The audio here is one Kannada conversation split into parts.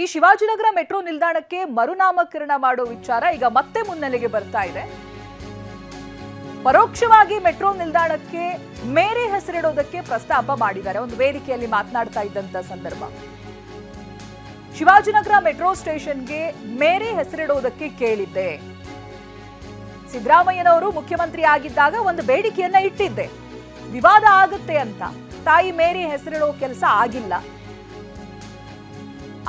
ಈ ಶಿವಾಜಿನಗರ ಮೆಟ್ರೋ ನಿಲ್ದಾಣಕ್ಕೆ ಮರುನಾಮಕರಣ ಮಾಡೋ ವಿಚಾರ ಈಗ ಮತ್ತೆ ಮುನ್ನೆಲೆಗೆ ಬರ್ತಾ ಇದೆ. ಪರೋಕ್ಷವಾಗಿ ಮೆಟ್ರೋ ನಿಲ್ದಾಣಕ್ಕೆ ಮೇರಿ ಹೆಸರಿಡೋದಕ್ಕೆ ಪ್ರಸ್ತಾಪ ಮಾಡಿದ್ದಾರೆ. ಒಂದು ವೇದಿಕೆಯಲ್ಲಿ ಮಾತನಾಡ್ತಾ ಇದ್ದಂತ ಸಂದರ್ಭ, ಶಿವಾಜಿನಗರ ಮೆಟ್ರೋ ಸ್ಟೇಷನ್ಗೆ ಮೇರಿ ಹೆಸರಿಡೋದಕ್ಕೆ ಕೇಳಿದ್ದೆ. ಸಿದ್ದರಾಮಯ್ಯನವರು ಮುಖ್ಯಮಂತ್ರಿ ಆಗಿದ್ದಾಗ ಒಂದು ಬೇಡಿಕೆಯನ್ನ ಇಟ್ಟಿದ್ದೆ, ವಿವಾದ ಆಗುತ್ತೆ ಅಂತ. ತಾಯಿ ಮೇರಿ ಹೆಸರಿಡೋ ಕೆಲಸ ಆಗಿಲ್ಲ.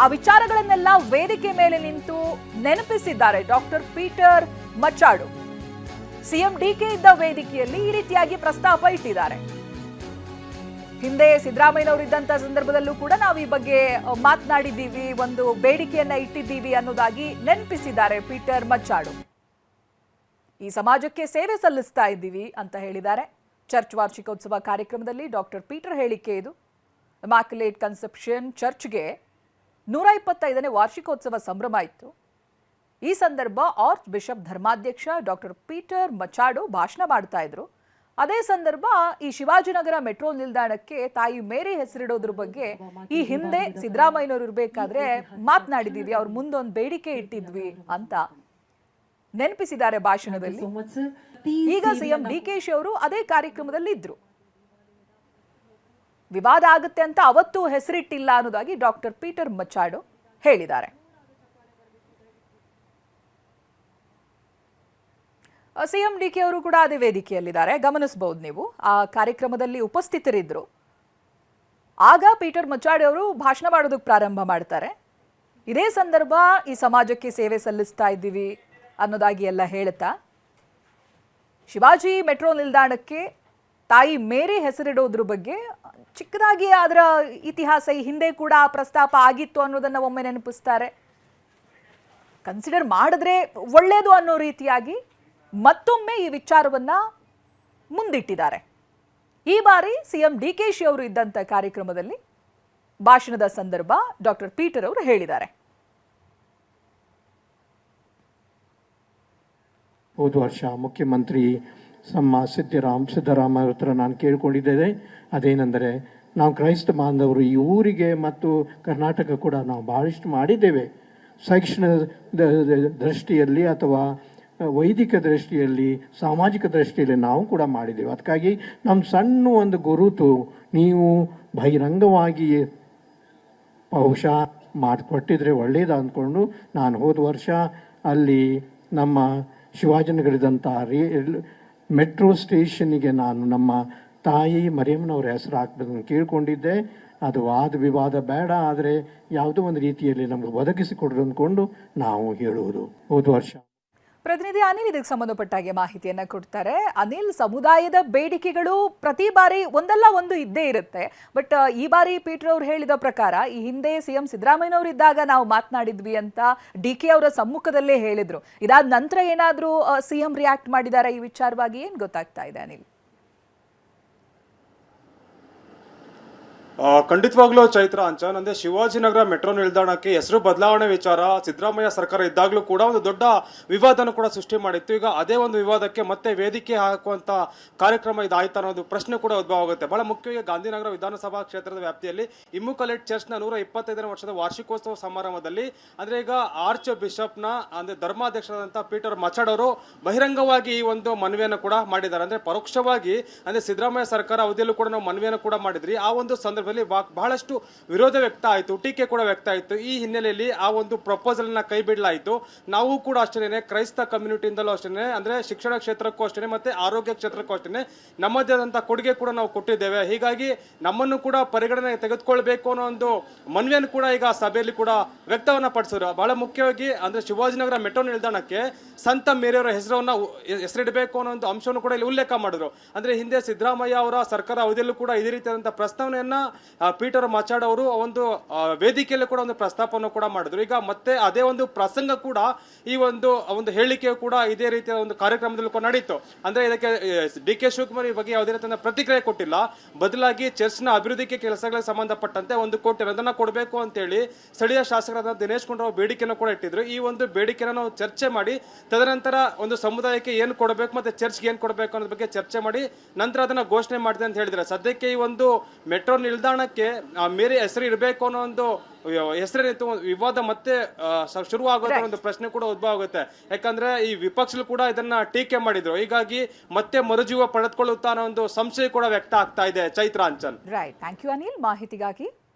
ಆ ವಿಚಾರಗಳನ್ನೆಲ್ಲ ವೇದಿಕೆ ಮೇಲೆ ನಿಂತು ನೆನಪಿಸಿದ್ದಾರೆ ಡಾಕ್ಟರ್ ಪೀಟರ್ ಮಚಾಡು. ಸಿಎಂ ಡಿಕೆ ಇದ್ದ ವೇದಿಕೆಯಲ್ಲಿ ಈ ರೀತಿಯಾಗಿ ಪ್ರಸ್ತಾಪ ಇಟ್ಟಿದ್ದಾರೆ. ಹಿಂದೆ ಸಿದ್ದರಾಮಯ್ಯನವರು ಇದ್ದಂತ ಸಂದರ್ಭದಲ್ಲೂ ಕೂಡ ನಾವು ಈ ಬಗ್ಗೆ ಮಾತನಾಡಿದ್ದೀವಿ, ಒಂದು ಬೇಡಿಕೆಯನ್ನ ಇಟ್ಟಿದ್ದೀವಿ ಅನ್ನೋದಾಗಿ ನೆನಪಿಸಿದ್ದಾರೆ ಪೀಟರ್ ಮಚಾಡು. ಈ ಸಮಾಜಕ್ಕೆ ಸೇವೆ ಸಲ್ಲಿಸ್ತಾ ಇದ್ದೀವಿ ಅಂತ ಹೇಳಿದ್ದಾರೆ. ಚರ್ಚ್ ವಾರ್ಷಿಕೋತ್ಸವ ಕಾರ್ಯಕ್ರಮದಲ್ಲಿ ಡಾಕ್ಟರ್ ಪೀಟರ್ ಹೇಳಿಕೆ ಇದು. ಇಮ್ಯಾಕ್ಯುಲೇಟ್ ಕನ್ಸೆಪ್ಷನ್ ಚರ್ಚ್ಗೆ 125ನೇ ವಾರ್ಷಿಕೋತ್ಸವ ಸಂಭ್ರಮ ಇತ್ತು. ಈ ಸಂದರ್ಭ ಆರ್ಚ್ ಬಿಷಪ್ ಧರ್ಮಾಧ್ಯಕ್ಷ ಡಾಕ್ಟರ್ ಪೀಟರ್ ಮಚಾಡು ಭಾಷಣ ಮಾಡ್ತಾ ಇದ್ರು. ಅದೇ ಸಂದರ್ಭ ಈ ಶಿವಾಜಿನಗರ ಮೆಟ್ರೋ ನಿಲ್ದಾಣಕ್ಕೆ ತಾಯಿ ಮೇರಿ ಹೆಸರಿಡೋದ್ರ ಬಗ್ಗೆ ಈ ಹಿಂದೆ ಸಿದ್ದರಾಮಯ್ಯನವರು ಇರಬೇಕಾದ್ರೆ ಮಾತನಾಡಿದೀವಿ, ಅವ್ರ ಮುಂದೊಂದು ಬೇಡಿಕೆ ಇಟ್ಟಿದ್ವಿ ಅಂತ ನೆನಪಿಸಿದ್ದಾರೆ ಭಾಷಣದಲ್ಲಿ. ಈಗ ಸಿಎಂ ಡಿಕೆಶಿ ಅವರು ಅದೇ ಕಾರ್ಯಕ್ರಮದಲ್ಲಿ ಇದ್ರು. ವಿವಾದ ಆಗುತ್ತೆ ಅಂತ ಅವತ್ತು ಹೆಸರಿಟ್ಟಿಲ್ಲ ಅನ್ನೋದಾಗಿ ಡಾಕ್ಟರ್ ಪೀಟರ್ ಮಚಾಡು ಹೇಳಿದ್ದಾರೆ. ಸಿಎಂ ಡಿಕೆ ಅವರು ಕೂಡ ಅದೇ ವೇದಿಕೆಯಲ್ಲಿದ್ದಾರೆ, ಗಮನಿಸಬಹುದು ನೀವು. ಆ ಕಾರ್ಯಕ್ರಮದಲ್ಲಿ ಉಪಸ್ಥಿತರಿದ್ರು. ಆಗ ಪೀಟರ್ ಮಚಾಡು ಅವರು ಭಾಷಣ ಮಾಡೋದಕ್ಕೆ ಪ್ರಾರಂಭ ಮಾಡ್ತಾರೆ. ಇದೇ ಸಂದರ್ಭ ಈ ಸಮಾಜಕ್ಕೆ ಸೇವೆ ಸಲ್ಲಿಸ್ತಾ ಇದ್ದೀವಿ ಅನ್ನೋದಾಗಿ ಎಲ್ಲ ಹೇಳ್ತಾ, ಶಿವಾಜಿ ಮೆಟ್ರೋ ನಿಲ್ದಾಣಕ್ಕೆ ತಾಯಿ ಮೇರಿ ಹೆಸರಿಡೋದ್ರ ಬಗ್ಗೆ ಚಿಕ್ಕದಾಗಿ ಅದರ ಇತಿಹಾಸ, ಈ ಹಿಂದೆ ಕೂಡ ಪ್ರಸ್ತಾಪ ಆಗಿತ್ತು ಅನ್ನೋದನ್ನ ಒಮ್ಮೆ ನೆನಪಿಸ್ತಾರೆ. ಕನ್ಸಿಡರ್ ಮಾಡಿದ್ರೆ ಒಳ್ಳೇದು ಅನ್ನೋ ರೀತಿಯಾಗಿ ಮತ್ತೊಮ್ಮೆ ಈ ವಿಚಾರವನ್ನ ಮುಂದಿಟ್ಟಿದ್ದಾರೆ. ಈ ಬಾರಿ ಸಿಎಂ ಡಿಕೆಶಿ ಅವರು ಇದ್ದಂತ ಕಾರ್ಯಕ್ರಮದಲ್ಲಿ ಭಾಷಣದ ಸಂದರ್ಭ ಡಾಕ್ಟರ್ ಪೀಟರ್ ಅವರು ಹೇಳಿದ್ದಾರೆ. ಹೋದ ವರ್ಷ ಮುಖ್ಯಮಂತ್ರಿ ಸಿದ್ದರಾಮಯ್ಯ ಹತ್ರ ನಾನು ಕೇಳ್ಕೊಂಡಿದ್ದೇನೆ. ಅದೇನೆಂದರೆ, ನಾವು ಕ್ರೈಸ್ತ ಬಾಂಧವರು ಈ ಊರಿಗೆ ಮತ್ತು ಕರ್ನಾಟಕ ಕೂಡ ನಾವು ಬಹಳಷ್ಟು ಮಾಡಿದ್ದೇವೆ. ಶೈಕ್ಷಣಿಕ ದೃಷ್ಟಿಯಲ್ಲಿ ಅಥವಾ ವೈದಿಕ ದೃಷ್ಟಿಯಲ್ಲಿ, ಸಾಮಾಜಿಕ ದೃಷ್ಟಿಯಲ್ಲಿ ನಾವು ಕೂಡ ಮಾಡಿದ್ದೇವೆ. ಅದಕ್ಕಾಗಿ ನಮ್ಮ ಸಣ್ಣ ಒಂದು ಗುರುತು ನೀವು ಬಹಿರಂಗವಾಗಿ ಬಹುಶಃ ಮಾಡಿಕೊಟ್ಟಿದ್ರೆ ಒಳ್ಳೇದು ಅಂದ್ಕೊಂಡು ನಾನು ಹೋದ ವರ್ಷ ಅಲ್ಲಿ ನಮ್ಮ ಶಿವಾಜಿನಗರದಂಥ ಮೆಟ್ರೋ ಸ್ಟೇಷನ್ನಿಗೆ ನಾನು ನಮ್ಮ ತಾಯಿ ಮರಿಯಮ್ಮನವ್ರ ಹೆಸರು ಹಾಕ್ಬೇಕಂತ ಕೇಳ್ಕೊಂಡಿದ್ದೆ. ಅದು ವಾದ ವಿವಾದ ಬೇಡ, ಆದರೆ ಯಾವುದೋ ಒಂದು ರೀತಿಯಲ್ಲಿ ನಮಗೆ ಒದಗಿಸಿಕೊಡ್ರು ಅಂದ್ಕೊಂಡು ನಾವು ಹೇಳುವುದು. ಹೋದ ವರ್ಷ ಪ್ರತಿನಿಧಿ ಅನಿಲ್ ಇದಕ್ಕೆ ಸಂಬಂಧಪಟ್ಟ ಹಾಗೆ ಮಾಹಿತಿಯನ್ನ ಕೊಡ್ತಾರೆ. ಅನಿಲ್, ಸಮುದಾಯದ ಬೇಡಿಕೆಗಳು ಪ್ರತಿ ಬಾರಿ ಒಂದಲ್ಲ ಒಂದು ಇದ್ದೇ ಇರುತ್ತೆ. ಬಟ್ ಈ ಬಾರಿ ಪೀಟರ್ ಅವರು ಹೇಳಿದ ಪ್ರಕಾರ ಈ ಹಿಂದೆ ಸಿಎಂ ಸಿದ್ದರಾಮಯ್ಯನವರು ಇದ್ದಾಗ ನಾವು ಮಾತನಾಡಿದ್ವಿ ಅಂತ ಡಿಕೆ ಅವರ ಸಮ್ಮುಖದಲ್ಲೇ ಹೇಳಿದ್ರು. ಇದಾದ ನಂತರ ಏನಾದರೂ ಸಿಎಂ ರಿಯಾಕ್ಟ್ ಮಾಡಿದಾರ ಈ ವಿಚಾರವಾಗಿ? ಏನ್ ಗೊತ್ತಾಗ್ತಾ ಇದೆ ಅನಿಲ್? ಖಂಡಿತವಾಗ್ಲೂ ಚೈತ್ರ ಅಂಚನ್, ಅಂದ್ರೆ ಶಿವಾಜಿನಗರ ಮೆಟ್ರೋ ನಿಲ್ದಾಣಕ್ಕೆ ಹೆಸರು ಬದಲಾವಣೆ ವಿಚಾರ ಸಿದ್ದರಾಮಯ್ಯ ಸರ್ಕಾರ ಇದ್ದಾಗಲೂ ಕೂಡ ಒಂದು ದೊಡ್ಡ ವಿವಾದನ ಕೂಡ ಸೃಷ್ಟಿ ಮಾಡಿತ್ತು. ಈಗ ಅದೇ ಒಂದು ವಿವಾದಕ್ಕೆ ಮತ್ತೆ ವೇದಿಕೆ ಹಾಕುವಂತ ಕಾರ್ಯಕ್ರಮ ಇದಾಯ್ತು ಅನ್ನೋದು ಪ್ರಶ್ನೆ ಕೂಡ ಉದ್ಭವ ಆಗುತ್ತೆ. ಬಹಳ ಮುಖ್ಯವಾಗಿ ಗಾಂಧಿನಗರ ವಿಧಾನಸಭಾ ಕ್ಷೇತ್ರದ ವ್ಯಾಪ್ತಿಯಲ್ಲಿ ಇಮ್ಯಾಕ್ಯುಲೇಟ್ ಚರ್ಚ್ನ 125ನೇ ವರ್ಷದ ವಾರ್ಷಿಕೋತ್ಸವ ಸಮಾರಂಭದಲ್ಲಿ ಅಂದ್ರೆ ಈಗ ಆರ್ಚ್ ಬಿಷಪ್ನ ಅಂದ್ರೆ ಧರ್ಮಾಧ್ಯಕ್ಷರಾದಂತಹ ಪೀಟರ್ ಮಚಾಡ್ ಅವರು ಬಹಿರಂಗವಾಗಿ ಈ ಒಂದು ಮನವಿಯನ್ನು ಕೂಡ ಮಾಡಿದ್ದಾರೆ. ಅಂದ್ರೆ ಪರೋಕ್ಷವಾಗಿ ಅಂದ್ರೆ ಸಿದ್ದರಾಮಯ್ಯ ಸರ್ಕಾರ ಅವಧಿಯಲ್ಲೂ ಕೂಡ ನಾವು ಮನವಿಯನ್ನು ಕೂಡ ಮಾಡಿದ್ರಿ. ಆ ಒಂದು ಸಂದರ್ಭ ಬಹಳಷ್ಟು ವಿರೋಧ ವ್ಯಕ್ತ ಆಯಿತು, ಟೀಕೆ ಕೂಡ ವ್ಯಕ್ತ ಆಯಿತು. ಈ ಹಿನ್ನೆಲೆಯಲ್ಲಿ ಆ ಒಂದು ಪ್ರಪೋಸಲ್ ನ ಕೈ ಬಿಡಲಾಯಿತು. ನಾವು ಕೂಡ ಅಷ್ಟೇನೆ ಕ್ರೈಸ್ತ ಕಮ್ಯುನಿಟಿಯಿಂದಲೂ ಅಷ್ಟೇನೆ, ಅಂದ್ರೆ ಶಿಕ್ಷಣ ಕ್ಷೇತ್ರಕ್ಕೂ ಅಷ್ಟೇನೆ ಮತ್ತೆ ಆರೋಗ್ಯ ಕ್ಷೇತ್ರಕ್ಕೂ ಅಷ್ಟೇನೆ ನಮ್ಮದೇ ಆದಂತಹ ಕೊಡುಗೆ ಕೂಡ ನಾವು ಕೊಟ್ಟಿದ್ದೇವೆ. ಹೀಗಾಗಿ ನಮ್ಮನ್ನು ಕೂಡ ಪರಿಗಣನೆ ತೆಗೆದುಕೊಳ್ಬೇಕು ಅನ್ನೋ ಒಂದು ಮನವಿಯನ್ನು ಕೂಡ ಈಗ ಸಭೆಯಲ್ಲಿ ಕೂಡ ವ್ಯಕ್ತವನ್ನ ಪಡಿಸಿದ್ರು. ಬಹಳ ಮುಖ್ಯವಾಗಿ ಅಂದ್ರೆ ಶಿವಾಜಿನಗರ ಮೆಟ್ರೋ ನಿಲ್ದಾಣಕ್ಕೆ ಸಂತ ಮೇರಿಯವರ ಹೆಸರಿಡಬೇಕು ಅನ್ನೋ ಒಂದು ಅಂಶವನ್ನು ಕೂಡ ಇಲ್ಲಿ ಉಲ್ಲೇಖ ಮಾಡಿದ್ರು. ಅಂದ್ರೆ ಹಿಂದೆ ಸಿದ್ದರಾಮಯ್ಯ ಅವರ ಸರ್ಕಾರ ಅವಧಿಯಲ್ಲೂ ಕೂಡ ಇದೇ ರೀತಿಯಾದಂತಹ ಪ್ರಸ್ತಾವನೆಯನ್ನ ಪೀಟರ್ ಮಚಾಡ್ ಅವರು ಒಂದು ವೇದಿಕೆಯಲ್ಲಿ ಕೂಡ ಒಂದು ಪ್ರಸ್ತಾಪವನ್ನು ಕೂಡ ಮಾಡಿದ್ರು. ಈಗ ಮತ್ತೆ ಅದೇ ಒಂದು ಪ್ರಸಂಗ ಕೂಡ ಈ ಒಂದು ಹೇಳಿಕೆ ಕೂಡ ಇದೇ ರೀತಿಯ ಒಂದು ಕಾರ್ಯಕ್ರಮದಲ್ಲಿ ಕೂಡ ನಡೀತು. ಅಂದ್ರೆ ಇದಕ್ಕೆ ಡಿಕೆ ಶಿವಕುಮಾರ್ ಈ ಬಗ್ಗೆ ಯಾವುದೇ ರೀತಿಯ ಪ್ರತಿಕ್ರಿಯೆ ಕೊಟ್ಟಿಲ್ಲ. ಬದಲಾಗಿ ಚರ್ಚ್ನ ಅಭಿವೃದ್ಧಿಗೆ ಕೆಲಸಗಳಿಗೆ ಸಂಬಂಧಪಟ್ಟಂತೆ 1 ಕೋಟಿ ಅನುದಾನ ಕೊಡಬೇಕು ಅಂತ ಹೇಳಿ ಸ್ಥಳೀಯ ಶಾಸಕರಾದ ದಿನೇಶ್ ಗುಂಡೂರಾವ್ ಬೇಡಿಕೆಯನ್ನು ಕೂಡ ಇಟ್ಟಿದ್ರು. ಈ ಒಂದು ಬೇಡಿಕೆಯನ್ನು ನಾವು ಚರ್ಚೆ ಮಾಡಿ ತದನಂತರ ಒಂದು ಸಮುದಾಯಕ್ಕೆ ಏನು ಕೊಡಬೇಕು ಮತ್ತೆ ಚರ್ಚ್ಗೆ ಏನು ಕೊಡಬೇಕು ಅನ್ನೋದ್ರ ಬಗ್ಗೆ ಚರ್ಚೆ ಮಾಡಿ ನಂತರ ಅದನ್ನ ಘೋಷಣೆ ಮಾಡಿದೆ ಅಂತ ಹೇಳಿದ್ರೆ, ಸದ್ಯಕ್ಕೆ ಈ ಒಂದು ಮೆಟ್ರೋ ನಿಲ್ದಾಣ ನಿಲ್ದಾಣಕ್ಕೆ ಮೇರೆ ಹೆಸರು ಇರಬೇಕು ಅನ್ನೋ ಒಂದು ಹೆಸರೇನಿತ್ತು ವಿವಾದ ಮತ್ತೆ ಶುರು ಆಗೋದ್ರ ಒಂದು ಪ್ರಶ್ನೆ ಕೂಡ ಉದ್ಭವ ಆಗುತ್ತೆ. ಯಾಕಂದ್ರೆ ಈ ವಿಪಕ್ಷಗಳು ಕೂಡ ಇದನ್ನ ಟೀಕೆ ಮಾಡಿದ್ರು. ಹೀಗಾಗಿ ಮತ್ತೆ ಮರುಜೀವ ಪಡೆದುಕೊಳ್ಳುತ್ತಾ ಅನ್ನೋ ಒಂದು ಸಂಶಯ ಕೂಡ ವ್ಯಕ್ತ ಆಗ್ತಾ ಇದೆ. Chaitra Anchan. Right, thank you Anil ಮಾಹಿತಿಗಾಗಿ.